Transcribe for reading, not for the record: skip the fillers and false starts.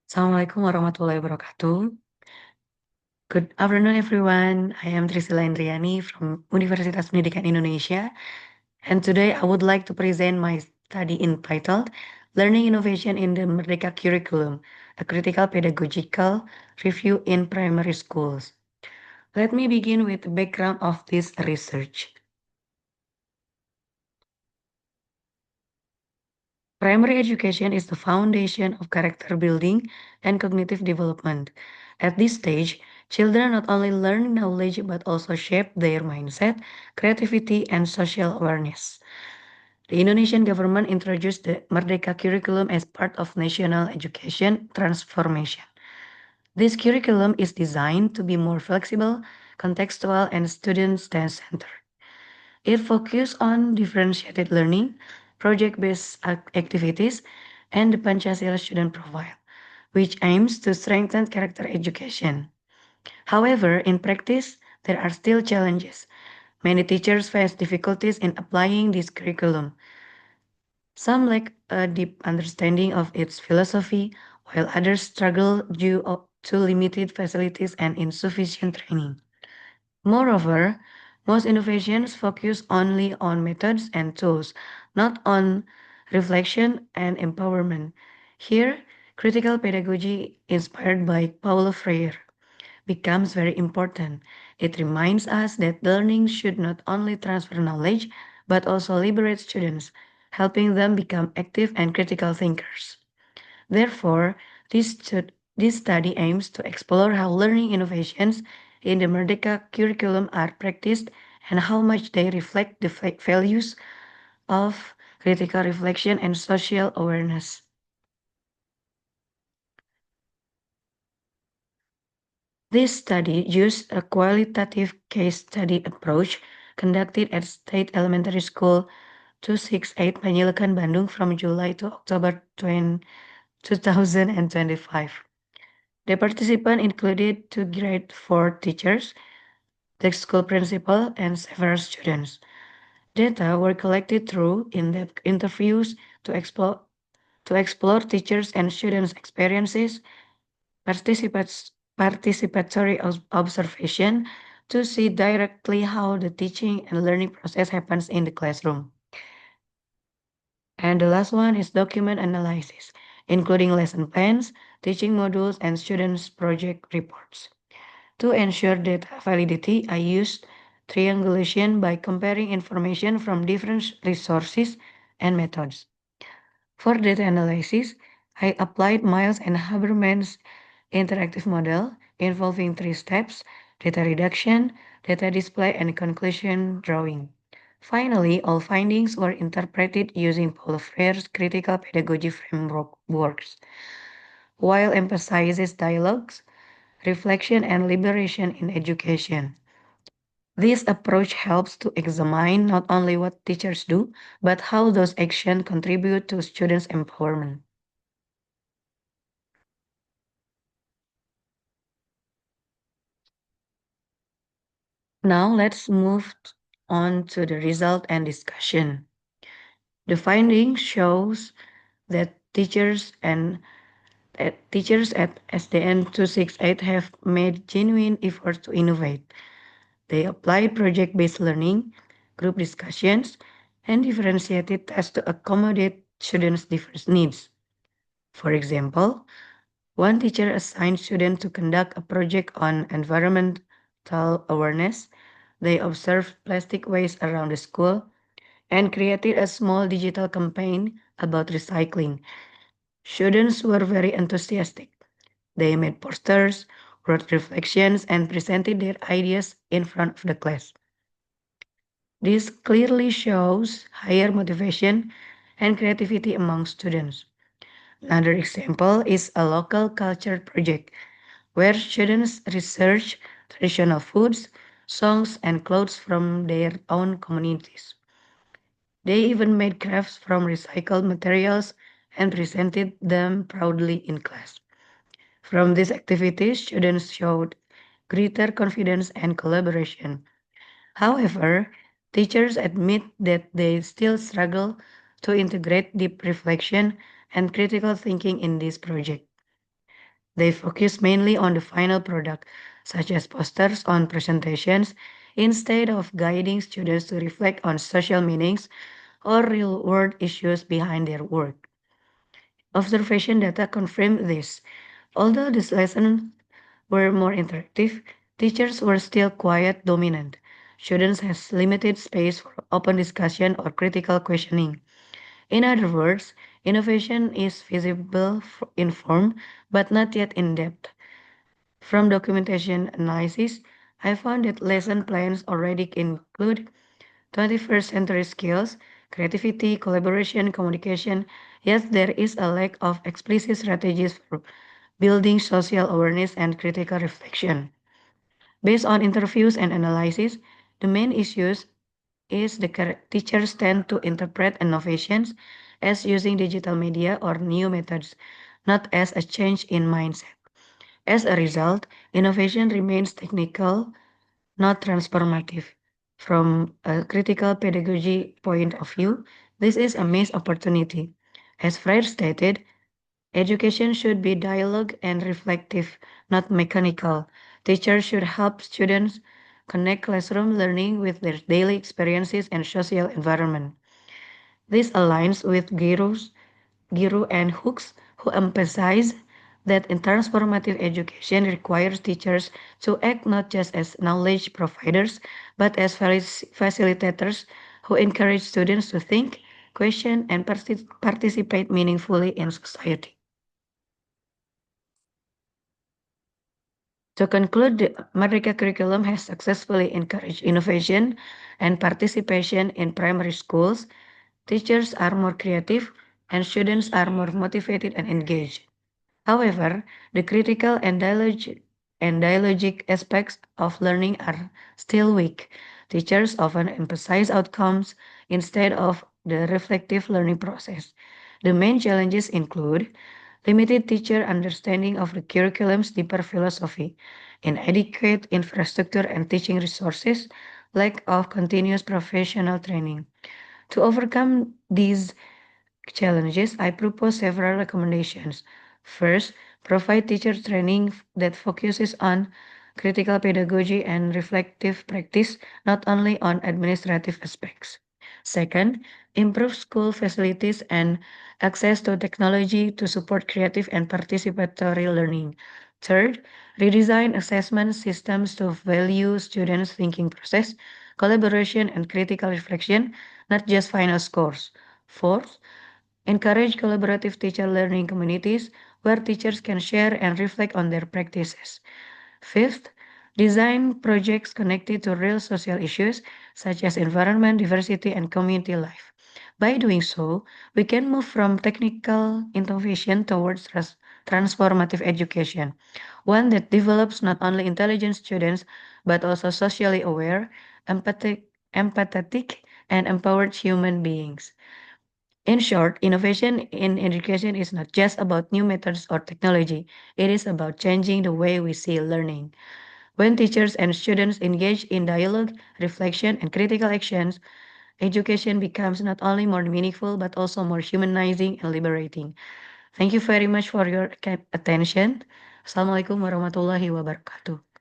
Assalamualaikum warahmatullahi wabarakatuh. Good afternoon, everyone. I am Trisila Indriani from Universitas Pendidikan Indonesia, and today I would like to present my study entitled Learning Innovation in the Merdeka Curriculum, a critical pedagogical review in primary schools. Let me begin with the background of this research. Primary education is the foundation of character building and cognitive development. At this stage, children not only learn knowledge but also shape their mindset, creativity, and social awareness. The Indonesian government introduced the Merdeka curriculum as part of national education transformation. This curriculum is designed to be more flexible, contextual, and student-centered. It focuses on differentiated learning, project-based activities, and the Pancasila student profile, which aims to strengthen character education. However, in practice, there are still challenges. Many teachers face difficulties in applying this curriculum. Some lack a deep understanding of its philosophy, while others struggle due to limited facilities and insufficient training. Moreover, most innovations focus only on methods and tools, not on reflection and empowerment. Here, critical pedagogy inspired by Paulo Freire becomes very important. It reminds us that learning should not only transfer knowledge, but also liberate students, helping them become active and critical thinkers. Therefore, this study aims to explore how learning innovations in the Merdeka curriculum are practiced and how much they reflect the values of critical reflection and social awareness. This study used a qualitative case study approach conducted at State Elementary School 268 Panjailukan, Bandung from July to October 2025. The participants included two grade 4 teachers, the school principal, and several students. Data were collected through in-depth interviews to explore teachers' and students' experiences, participatory observation to see directly how the teaching and learning process happens in the classroom. And the last one is document analysis, including lesson plans, teaching modules, and students' project reports. To ensure data validity, I used triangulation by comparing information from different resources and methods. For data analysis, I applied Miles and Haberman's interactive model involving three steps: data reduction, data display, and conclusion drawing. Finally, all findings were interpreted using Paulo Freire's critical pedagogy framework works. While emphasizes dialogues, reflection, and liberation in education. This approach helps to examine not only what teachers do, but how those actions contribute to students' empowerment. Now let's move on to the result and discussion. The finding shows that teachers at SDN 268 have made genuine efforts to innovate. They applied project-based learning, group discussions, and differentiated tests to accommodate students' different needs. For example, one teacher assigned students to conduct a project on environmental awareness. They observed plastic waste around the school and created a small digital campaign about recycling. Students were very enthusiastic. They made posters, wrote reflections, and presented their ideas in front of the class. This clearly shows higher motivation and creativity among students. Another example is a local culture project where students research traditional foods, songs, and clothes from their own communities. They even made crafts from recycled materials and presented them proudly in class. From these activities, students showed greater confidence and collaboration. However, teachers admit that they still struggle to integrate deep reflection and critical thinking in this project. They focus mainly on the final product, such as posters on presentations, instead of guiding students to reflect on social meanings or real world issues behind their work. Observation data confirm this. Although these lessons were more interactive, teachers were still quiet dominant. Students has limited space for open discussion or critical questioning. In other words, innovation is visible in form but not yet in depth. From documentation analysis, I found that lesson plans already include 21st century skills, creativity, collaboration, communication, yet there is a lack of explicit strategies for building social awareness and critical reflection. Based on interviews and analysis, the main issues is teachers tend to interpret innovations as using digital media or new methods, not as a change in mindset. As a result, innovation remains technical, not transformative. From a critical pedagogy point of view, this is a missed opportunity. As Freire stated, education should be dialogue and reflective, not mechanical. Teachers should help students connect classroom learning with their daily experiences and social environment. This aligns with Giroux and Hooks, who emphasize that in transformative education requires teachers to act not just as knowledge providers, but as facilitators who encourage students to think, question, and participate meaningfully in society. To conclude, the Merdeka curriculum has successfully encouraged innovation and participation in primary schools. Teachers are more creative and students are more motivated and engaged. However, the critical and dialogic aspects of learning are still weak. Teachers often emphasize outcomes instead of the reflective learning process. The main challenges include limited teacher understanding of the curriculum's deeper philosophy, inadequate infrastructure and teaching resources, lack of continuous professional training. To overcome these challenges, I propose several recommendations. First, provide teacher training that focuses on critical pedagogy and reflective practice, not only on administrative aspects. Second, improve school facilities and access to technology to support creative and participatory learning. Third, redesign assessment systems to value students' thinking process, collaboration, and critical reflection, not just final scores. Fourth, encourage collaborative teacher learning communities where teachers can share and reflect on their practices. Fifth, design projects connected to real social issues such as environment, diversity, and community life. By doing so, we can move from technical innovation towards transformative education, one that develops not only intelligent students but also socially aware, empathetic, and empowered human beings. In short, innovation in education is not just about new methods or technology, it is about changing the way we see learning. When teachers and students engage in dialogue, reflection, and critical actions, education becomes not only more meaningful but also more humanizing and liberating. Thank you very much for your attention. Assalamualaikum warahmatullahi wabarakatuh.